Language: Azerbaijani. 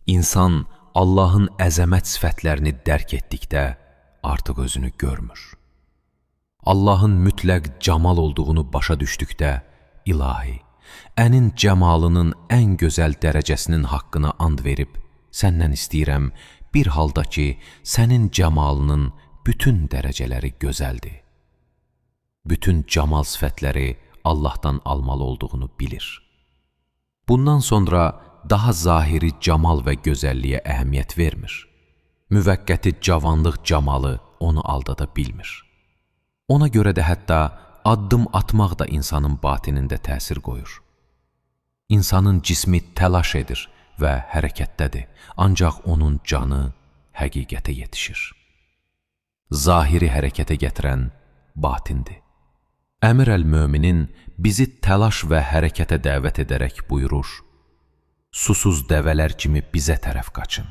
İnsan Allahın əzəmət sifətlərini dərk etdikdə artıq özünü görmür. Allahın mütləq camal olduğunu başa düşdükdə, İlahi, ənin cəmalının ən gözəl dərəcəsinin haqqına and verib, səndən istəyirəm bir halda ki, sənin cəmalının bütün dərəcələri gözəldir. Bütün camal sifətləri Allahdan almalı olduğunu bilir. Bundan sonra daha zahiri camal və gözəlliyə əhəmiyyət vermir. Müvəqqəti cavanlıq camalı onu aldada bilmir. Ona görə də hətta addım atmaq da insanın batinində təsir qoyur. İnsanın cismi təlaş edir və hərəkətdədir, ancaq onun canı həqiqətə yetişir. Zahiri hərəkətə gətirən batindir. Əmir əl-Möminin bizi təlaş və hərəkətə dəvət edərək buyurur: susuz dəvələr kimi bizə tərəf qaçın.